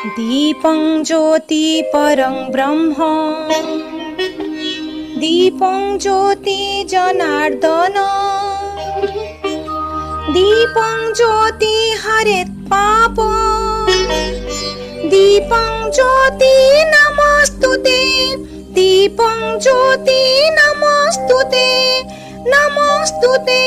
दीपं ज्योति परं ब्रह्म दीपं ज्योति जनार्दन दीपं ज्योति हरेत् पाप दीपं ज्योति नमस्तुते दीपं ज्योति नमस्तुते नमस्तुते।